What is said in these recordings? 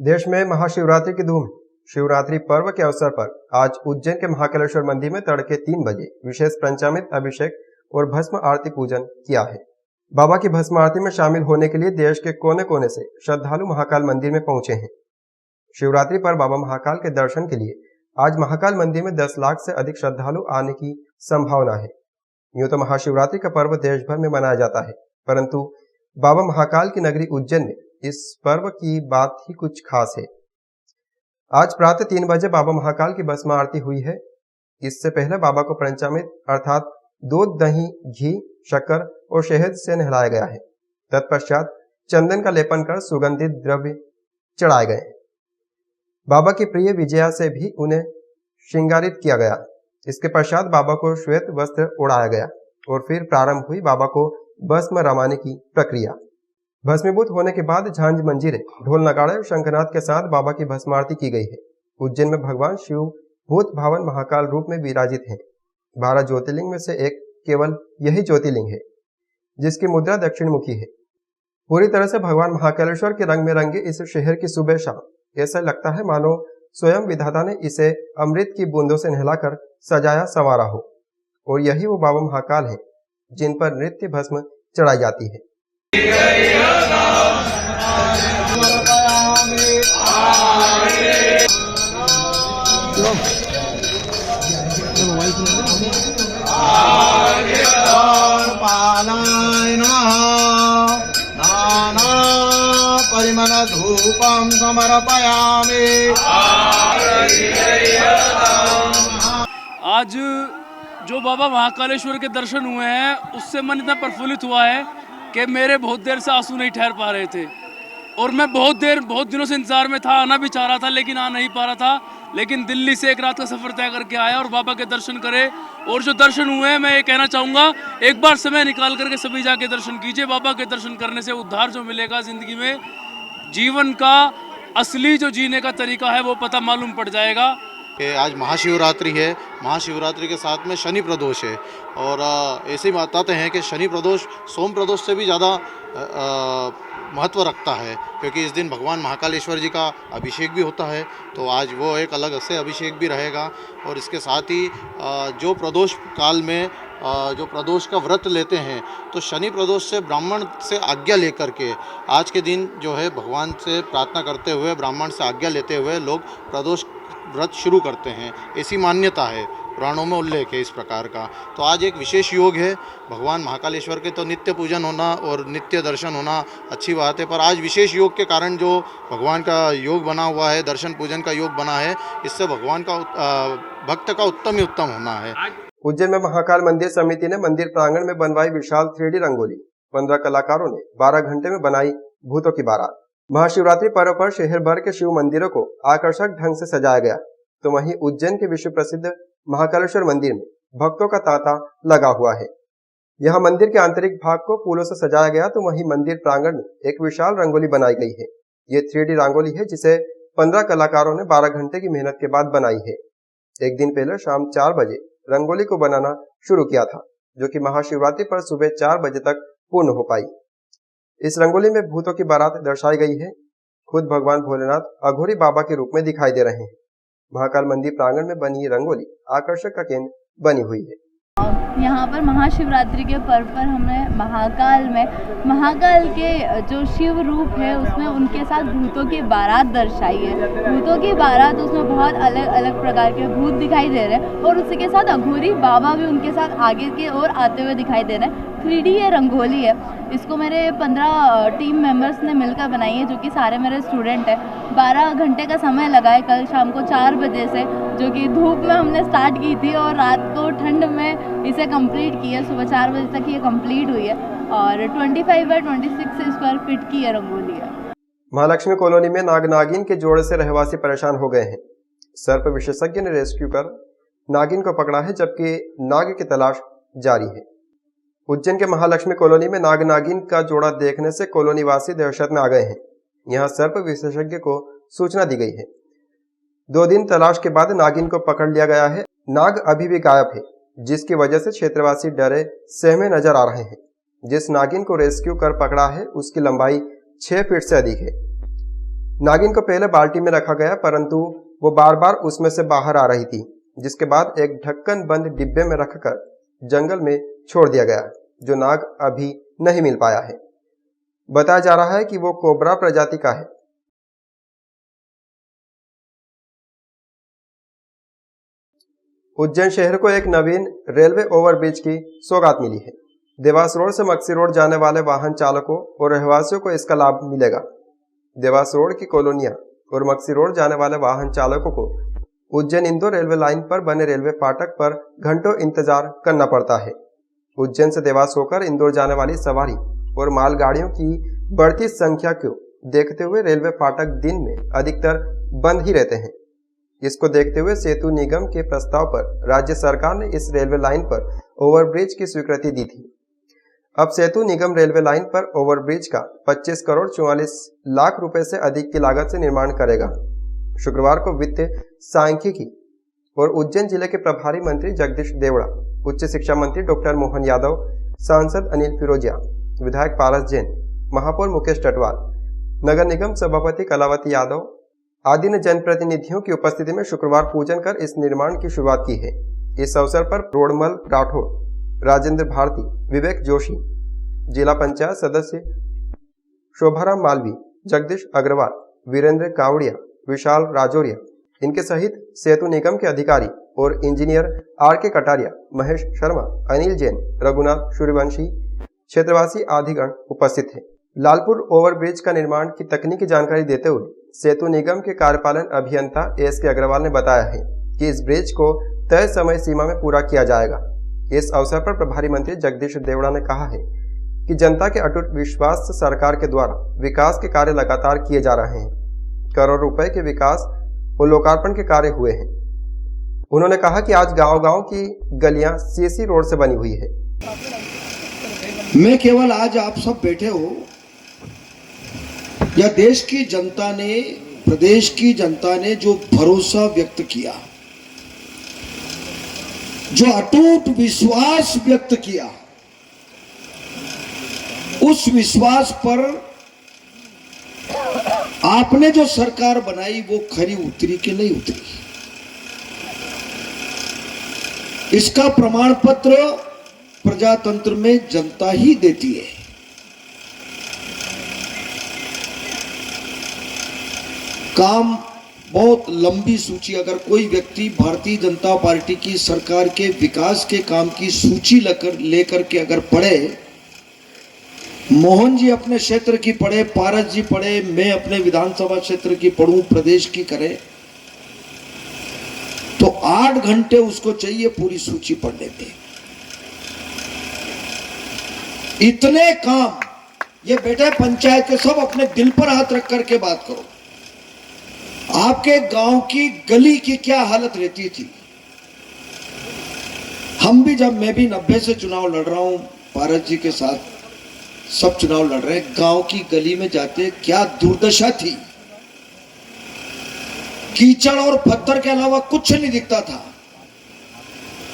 देश में महाशिवरात्रि की धूम। शिवरात्रि पर्व के अवसर पर आज उज्जैन के महाकालेश्वर मंदिर में तड़के 3 बजे विशेष पंचामृत अभिषेक और भस्म आरती पूजन किया है। बाबा की भस्म आरती में शामिल होने के लिए देश के कोने कोने से श्रद्धालु महाकाल मंदिर में पहुंचे हैं। शिवरात्रि पर बाबा महाकाल के दर्शन के लिए आज महाकाल मंदिर में 10 लाख से अधिक श्रद्धालु आने की संभावना है। यूं तो महाशिवरात्रि का पर्व देश भर में मनाया जाता है, परंतु बाबा महाकाल की नगरी उज्जैन में इस पर्व की बात ही कुछ खास है। आज प्रातः 3 बजे बाबा महाकाल की भस्म आरती हुई है। इससे पहले बाबा को पंचामृत अर्थात दूध, दही, घी, शक्कर और शहद से नहलाया गया है। तत्पश्चात चंदन का लेपन कर सुगंधित द्रव्य चढ़ाए गए। बाबा की प्रिय विजया से भी उन्हें श्रृंगारित किया गया। इसके पश्चात बाबा को श्वेत वस्त्र ओढ़ाया गया और फिर प्रारंभ हुई बाबा को भस्म रमाने की प्रक्रिया। भस्मीभूत होने के बाद झांझ मंजीरे, ढोल नगाड़े और शंखनाद के साथ बाबा की भस्म आरती की गई है। उज्जैन में भगवान शिव भूत भावन महाकाल रूप में विराजित हैं। 12 ज्योतिर्लिंग में से एक केवल यही ज्योतिर्लिंग है जिसकी मुद्रा दक्षिण मुखी है। पूरी तरह से भगवान महाकालेश्वर के रंग में रंगे इस शहर की सुबह शाम ऐसा लगता है मानो स्वयं विधाता ने इसे अमृत की बूंदों से नहलाकर सजाया संवारा हो। और यही वो बाबा महाकाल है जिन पर नित्य भस्म चढ़ाई जाती है। परिमल धूपम समर्पयामि। आज जो बाबा महाकालेश्वर के दर्शन हुए हैं उससे मन इतना प्रफुल्लित हुआ है कि मेरे बहुत देर से आंसू नहीं ठहर पा रहे थे और मैं बहुत दिनों से इंतजार में था। आना भी चाह रहा था लेकिन आ नहीं पा रहा था, लेकिन दिल्ली से एक रात का सफर तय करके आया और बाबा के दर्शन करे। और जो दर्शन हुए हैं मैं ये कहना चाहूँगा, एक बार समय निकाल करके सभी जाके दर्शन कीजिए। बाबा के दर्शन करने से उद्धार जो मिलेगा ज़िंदगी में, जीवन का असली जो जीने का तरीका है वो पता मालूम पड़ जाएगा। कि आज महाशिवरात्रि है, महाशिवरात्रि के साथ में शनि प्रदोष है और ऐसे ही बताते हैं कि शनि प्रदोष सोम प्रदोष से भी ज़्यादा महत्व रखता है, क्योंकि इस दिन भगवान महाकालेश्वर जी का अभिषेक भी होता है। तो आज वो एक अलग से अभिषेक भी रहेगा। और इसके साथ ही जो प्रदोष काल में जो प्रदोष का व्रत लेते हैं तो शनि प्रदोष से ब्राह्मण से आज्ञा लेकर के आज के दिन जो है भगवान से प्रार्थना करते हुए ब्राह्मण से आज्ञा लेते हुए लोग प्रदोष व्रत शुरू करते हैं। ऐसी मान्यता है, पुराणों में उल्लेख है इस प्रकार का। तो आज एक विशेष योग है। भगवान महाकालेश्वर के तो नित्य पूजन होना और नित्य दर्शन होना अच्छी बात है, पर आज विशेष योग के कारण जो भगवान का योग बना हुआ है, दर्शन पूजन का योग बना है, इससे भगवान का भक्त का उत्तम ही उत्तम होना है। उज्जैन में महाकाल मंदिर समिति ने मंदिर प्रांगण में बनवाई विशाल 3D रंगोली। 15 कलाकारों ने 12 घंटे में बनाई भूतों की बारात। महाशिवरात्रि पर्व पर शहर भर के शिव मंदिरों को आकर्षक ढंग से सजाया गया, तो वहीं उज्जैन के विश्व प्रसिद्ध महाकालेश्वर मंदिर में भक्तों का तांता लगा हुआ है। यहाँ मंदिर के आंतरिक भाग को फूलों से सजाया गया, तो वहीं मंदिर प्रांगण में एक विशाल रंगोली बनाई गई है। ये 3D रंगोली है जिसे 15 कलाकारों ने 12 घंटे की मेहनत के बाद बनाई है। एक दिन पहले शाम 4 बजे रंगोली को बनाना शुरू किया था, जो कि महाशिवरात्रि पर सुबह 4 बजे तक पूर्ण हो पाई। इस रंगोली में भूतों की बारात दर्शाई गई है। खुद भगवान भोलेनाथ अघोरी बाबा के रूप में दिखाई दे रहे हैं। महाकाल मंदिर प्रांगण में बनी रंगोली आकर्षक का केंद्र बनी हुई है। यहाँ पर महाशिवरात्रि के पर्व पर हमने महाकाल के जो शिव रूप है उसमें उनके साथ भूतों की बारात दर्शाई है। भूतों की बारात, उसमें बहुत अलग अलग प्रकार के भूत दिखाई दे रहे हैं और उसी के साथ अघोरी बाबा भी उनके साथ आगे की ओर आते हुए दिखाई दे रहे हैं। 3D ये रंगोली है। इसको मेरे 15 टीम मेंबर्स ने मिलकर बनाई है, जो कि सारे मेरे स्टूडेंट हैं। 12 घंटे का समय लगा है कल शाम को 4 बजे से, जो कि धूप में हमने स्टार्ट की थी और रात को ठंड में इसे कंप्लीट की है। सुबह 4 बजे तक ये कंप्लीट हुई है और 25 बाय 26 स्क्वायर फीट की ये रंगोली है। महालक्ष्मी कॉलोनी में नाग नागिन के जोड़े से रहवासी परेशान हो गए हैं। सर्प विशेषज्ञ ने रेस्क्यू कर नागिन को पकड़ा है, जबकि नाग की तलाश जारी है। उज्जैन के महालक्ष्मी कॉलोनी में नाग नागिन का जोड़ा देखने से कॉलोनी वासी दहशत में आ गए हैं। यहाँ सर्प विशेषज्ञ को सूचना दी गई है। 2 दिन तलाश के बाद नागिन को पकड़ लिया गया है। नाग अभी भी गायब है, जिसकी वजह से क्षेत्रवासी डरे सहमे नजर आ रहे हैं। जिस नागिन को रेस्क्यू कर पकड़ा है उसकी लंबाई 6 फीट से अधिक है। नागिन को पहले बाल्टी में रखा गया, परंतु वो बार बार उसमें से बाहर आ रही थी, जिसके बाद एक ढक्कन बंद डिब्बे में रखकर जंगल में छोड़ दिया गया, जो नाग अभी नहीं मिल पाया है। बताया जा रहा है कि वो कोबरा प्रजाति का है। उज्जैन शहर को एक नवीन रेलवे ओवरब्रिज की सौगात मिली है। देवास रोड से मक्सी रोड जाने वाले वाहन चालकों और रहवासियों को इसका लाभ मिलेगा। देवास रोड की कॉलोनियां और मक्सी रोड जाने वाले वाहन चालकों को उज्जैन इंदौर रेलवे लाइन पर बने रेलवे फाटक पर घंटों इंतजार करना पड़ता है। उज्जैन से देवास होकर इंदौर जाने वाली सवारी और मालगाड़ियों की बढ़ती संख्या को देखते हुए रेलवे फाटक दिन में अधिकतर बंद ही रहते हैं। इसको देखते हुए सेतु निगम के प्रस्ताव पर राज्य सरकार ने इस रेलवे लाइन पर ओवरब्रिज की स्वीकृति दी थी। अब सेतु निगम रेलवे लाइन पर ओवरब्रिज का 25 करोड़ 44 लाख रुपए से अधिक की लागत से निर्माण करेगा। शुक्रवार को वित्त सांख्यिकी और उज्जैन जिले के प्रभारी मंत्री जगदीश देवड़ा, उच्च शिक्षा मंत्री डॉक्टर मोहन यादव, सांसद अनिल फिरोजिया, विधायक पारस जैन, महापौर मुकेश टटवाल, नगर निगम सभापति कलावती यादव आदि ने जनप्रतिनिधियों की उपस्थिति में शुक्रवार पूजन कर इस निर्माण की शुरुआत की है। इस अवसर पर रोडमल राठौर, राजेंद्र भारती, विवेक जोशी, जिला पंचायत सदस्य शोभाराम मालवी, जगदीश अग्रवाल, वीरेंद्र कावड़िया, विशाल राजौरिया, इनके सहित सेतु निगम के अधिकारी और इंजीनियर आर.के. कटारिया, महेश शर्मा, अनिल जैन, रघुनाथ सूर्यवंशी, क्षेत्रवासी आदिगण उपस्थित थे। लालपुर ओवरब्रिज का निर्माण की तकनीकी जानकारी देते हुए सेतु निगम के कार्यपालन अभियंता एस.के. अग्रवाल ने बताया है कि इस ब्रिज को तय समय सीमा में पूरा किया जाएगा। इस अवसर पर प्रभारी मंत्री जगदीश देवड़ा ने कहा है कि जनता के अटूट विश्वास से सरकार के द्वारा विकास के कार्य लगातार किए जा रहे हैं। करोड़ रुपए के विकास और लोकार्पण के कार्य हुए हैं। उन्होंने कहा कि आज गांव-गांव की गलियां सीसी रोड से बनी हुई है। मैं केवल आज आप सब बैठे हो या देश की जनता ने, प्रदेश की जनता ने जो भरोसा व्यक्त किया, जो अटूट विश्वास व्यक्त किया, उस विश्वास पर आपने जो सरकार बनाई वो खरी उतरी कि नहीं उतरी, इसका प्रमाण पत्र प्रजातंत्र में जनता ही देती है। काम बहुत लंबी सूची, अगर कोई व्यक्ति भारतीय जनता पार्टी की सरकार के विकास के काम की सूची लेकर के अगर पढ़े, मोहन जी अपने क्षेत्र की पढ़े, पारस जी पढ़े, मैं अपने विधानसभा क्षेत्र की पढ़ूं, प्रदेश की करे, तो 8 घंटे उसको चाहिए पूरी सूची पढ़ने में। इतने काम, ये बेटे पंचायत के सब अपने दिल पर हाथ रख करके बात करो। आपके गांव की गली की क्या हालत रहती थी। हम भी, जब मैं भी 90 से चुनाव लड़ रहा हूं, पारस जी के साथ सब चुनाव लड़ रहे हैं, गांव की गली में जाते क्या दुर्दशा थी। कीचड़ और पत्थर के अलावा कुछ नहीं दिखता था,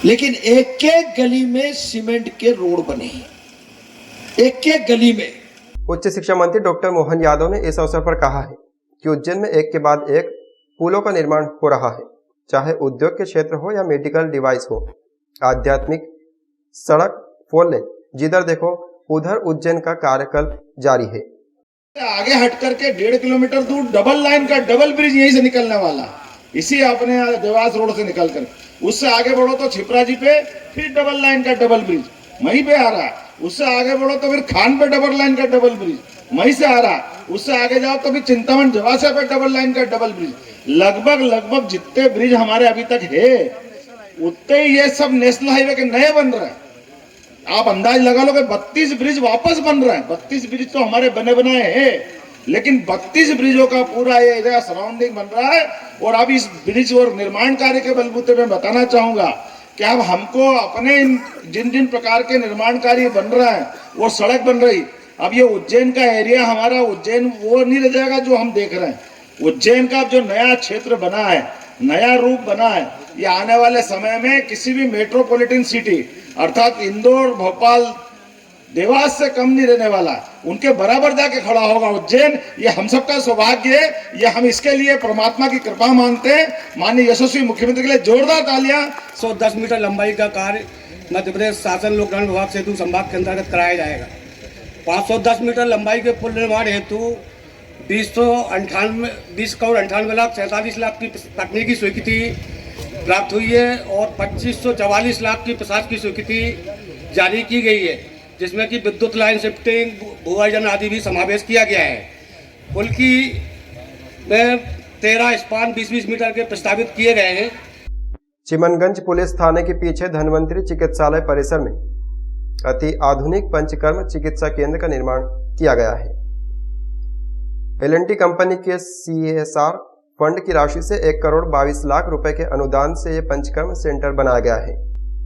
लेकिन एक एक गली में सीमेंट के रोड बने, एक एक गली में। उच्च शिक्षा मंत्री डॉक्टर मोहन यादव ने इस अवसर पर कहा है कि उज्जैन में एक के बाद एक पुलों का निर्माण हो रहा है, चाहे उद्योग के क्षेत्र हो या मेडिकल डिवाइस हो। आध्यात्मिक सड़क 4 लेन, जिधर देखो उधर उज्जैन का कार्यकल्प जारी है। आगे हट करके 1.5 किलोमीटर दूर डबल लाइन का डबल ब्रिज यहीं से निकलने वाला, इसी अपने देवास रोड से निकल कर। उससे आगे बढ़ो तो छिपराजी पे फिर डबल लाइन का डबल ब्रिज वहीं पे आ रहा है। उससे आगे बढ़ो तो फिर खान पे डबल लाइन का डबल ब्रिज वहीं से आ रहा है। उससे आगे जाओ तो फिर चिंतामण जवासा पे डबल लाइन का डबल ब्रिज। लगभग जितने ब्रिज हमारे अभी तक है, उतने ही ये सब नेशनल हाईवे के नए बन रहे हैं। आप अंदाज लगा लो कि 32 ब्रिज वापस बन रहे हैं। 32 ब्रिज तो हमारे बने बनाए हैं, लेकिन 32 ब्रिजों का पूरा ये एरिया सराउंडिंग बन रहा है। और अब इस ब्रिज और निर्माण कार्य के बलबूते पे बताना चाहूंगा कि अब हमको अपने जिन जिन प्रकार के निर्माण कार्य बन रहा है, वो सड़क बन रही, अब ये उज्जैन का एरिया हमारा उज्जैन वो नहीं रह जाएगा जो हम देख रहे हैं। उज्जैन का जो नया क्षेत्र बना है, नया रूप बना है, ये आने वाले समय में किसी भी मेट्रोपॉलिटन सिटी अर्थात इंदौर, भोपाल देवास से कम नहीं रहने वाला, उनके बराबर जाके खड़ा होगा उज्जैन। ये हम सबका सौभाग्य है, ये हम इसके लिए परमात्मा की कृपा मानते हैं। माननीय यशस्वी मुख्यमंत्री के लिए जोरदार तालियां। 110 मीटर लंबाई का कार्य मध्य प्रदेश शासन लोक निर्माण विभाग सेतु संभाग के अंतर्गत कराया जाएगा। 510 मीटर लंबाई के पुल निर्माण हेतु 20,98,47,00,00 की तकनीकी स्वीकृति प्राप्त हुई है और 2,544 लाख की प्रशासकीय स्वीकृति जारी की गई है, जिसमें कि विद्युत लाइन शिफ्टिंग, भूअर्जन आदि भी समावेश किया गया है। पुल की में 13 स्पान 20-20 मीटर के प्रस्तावित किए गए हैं। चिमनगंज पुलिस थाने के पीछे धन्वंतरी चिकित्सालय परिसर में अति आधुनिक पंचकर्म चिकित्सा केंद्र का निर्माण किया गया है। L&T कंपनी के CSR फंड की राशि से 1,22,00,000 रुपए के अनुदान से यह पंचकर्म सेंटर बनाया गया है।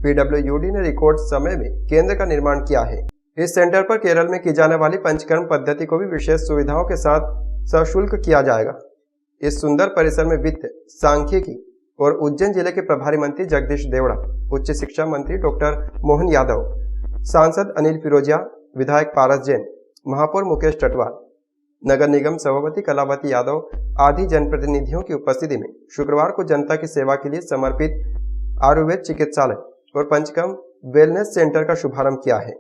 PWD ने रिकॉर्ड समय में केंद्र का निर्माण किया है। इस सेंटर पर केरल में की जाने वाली पंचकर्म पद्धति को भी विशेष सुविधाओं के साथ सशुल्क किया जाएगा। इस सुंदर परिसर में वित्त, सांख्यिकी और उज्जैन जिले के प्रभारी मंत्री जगदीश देवड़ा, उच्च शिक्षा मंत्री डॉक्टर मोहन यादव, सांसद अनिल फिरोजिया, विधायक पारस जैन, महापौर मुकेश टटवाल, नगर निगम सभापति कलावती यादव आदि जनप्रतिनिधियों की उपस्थिति में शुक्रवार को जनता की सेवा के लिए समर्पित आयुर्वेद चिकित्सालय और पंचकर्म वेलनेस सेंटर का शुभारंभ किया है।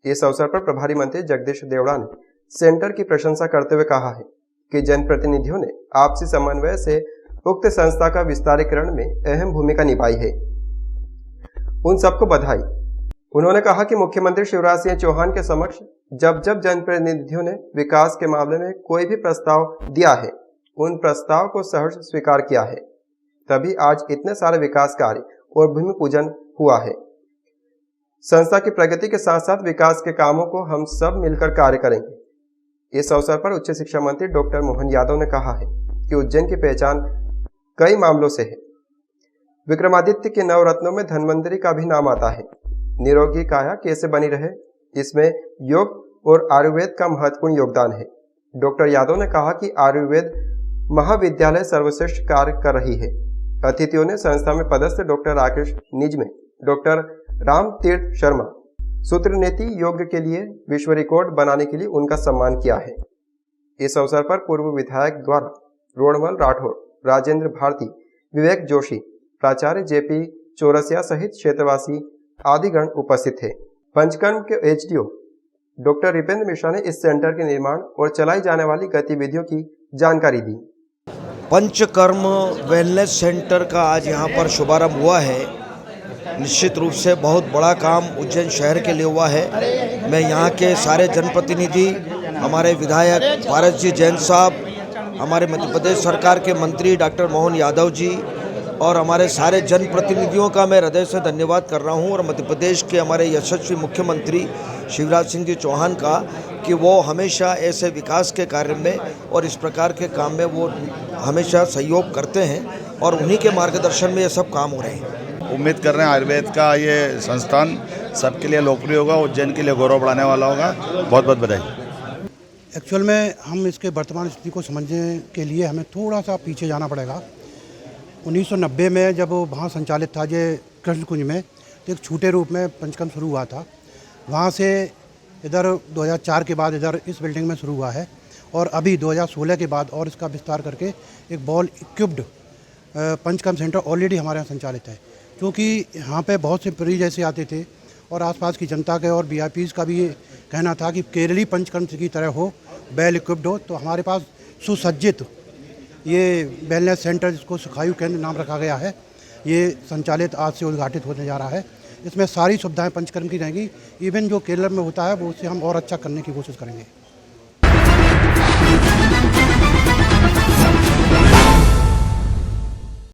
इस अवसर पर प्रभारी मंत्री जगदीश देवड़ा ने सेंटर की प्रशंसा करते हुए कहा है कि जनप्रतिनिधियों ने आपसी समन्वय से उक्त संस्था का विस्तारीकरण में अहम भूमिका निभाई है। उन सबको बधाई। उन्होंने कहा कि मुख्यमंत्री शिवराज सिंह चौहान के समक्ष जब जब जनप्रतिनिधियों ने विकास के मामले में कोई भी प्रस्ताव दिया है, उन प्रस्ताव को सहर्ष स्वीकार किया है, तभी आज इतने सारे विकास कार्य और भूमि पूजन हुआ है। संस्था की प्रगति के साथ साथ विकास के कामों को हम सब मिलकर कार्य करेंगे। इस अवसर पर उच्च शिक्षा मंत्री डॉक्टर मोहन यादव ने कहा है कि उज्जैन की पहचान कई मामलों से है। विक्रमादित्य के नवरत्नों में धन्वंतरी का भी नाम आता है। निरोगी काया कैसे बनी रहे, इसमें योग और आयुर्वेद का महत्वपूर्ण योगदान है। डॉक्टर यादव ने कहा कि आयुर्वेद महाविद्यालय सर्वश्रेष्ठ कार्य कर रही है। अतिथियों ने संस्था में पदस्थ डॉक्टर राकेश निजमे, डॉक्टर राम तीर्थ शर्मा, सूत्र नीति योग के लिए विश्व रिकॉर्ड बनाने के लिए उनका सम्मान किया है। इस अवसर पर पूर्व विधायक द्वारा रोणमल राठौर, राजेंद्र भारती, विवेक जोशी, प्राचार्य JP चौरसिया सहित क्षेत्रवासी आदि गण उपस्थित थे। पंचकर्म के HDO डॉक्टर रिपेंद्र मिश्रा ने इस सेंटर के निर्माण और चलाई जाने वाली गतिविधियों की जानकारी दी। पंचकर्म वेलनेस सेंटर का आज यहाँ पर शुभारंभ हुआ है। निश्चित रूप से बहुत बड़ा काम उज्जैन शहर के लिए हुआ है। मैं यहाँ के सारे जनप्रतिनिधि, हमारे विधायक पारस जी जैन साहब, हमारे मध्य प्रदेश सरकार के मंत्री डॉक्टर मोहन यादव जी और हमारे सारे जनप्रतिनिधियों का मैं हृदय से धन्यवाद कर रहा हूँ, और मध्य प्रदेश के हमारे यशस्वी मुख्यमंत्री शिवराज सिंह जी चौहान का कि वो हमेशा ऐसे विकास के कार्य में और इस प्रकार के काम में वो हमेशा सहयोग करते हैं और उन्हीं के मार्गदर्शन में ये सब काम हो रहे हैं। उम्मीद कर रहे हैं आयुर्वेद का ये संस्थान सबके लिए लोकप्रिय होगा, उज्जैन के लिए गौरव बढ़ाने वाला होगा। बहुत बहुत बधाई। एक्चुअल में हम इसके वर्तमान स्थिति को समझने के लिए हमें थोड़ा सा पीछे जाना पड़ेगा। 1990 में जब वहाँ संचालित था ये कृष्ण कुंज में, तो एक छोटे रूप में पंचकर्म शुरू हुआ था। वहाँ से इधर 2004 के बाद इधर इस बिल्डिंग में शुरू हुआ है और अभी 2016 के बाद और इसका विस्तार करके एक ball equipped panchakarma centre already हमारे यहाँ संचालित है। क्योंकि यहाँ पे बहुत से मरीज ऐसे आते थे और आसपास की जनता के और VIPs का भी ये कहना था कि केरली पंचकर्म की तरह हो, वेल इक्विप्ड हो। तो हमारे पास सुसज्जित ये वेलनेस सेंटर, जिसको सुखायु केंद्र नाम रखा गया है, ये संचालित आज से उद्घाटित होने जा रहा है। इसमें सारी सुविधाएं पंचकर्म की रहेंगी। इवन जो केरल में होता है वो उससे हम और अच्छा करने की कोशिश करेंगे।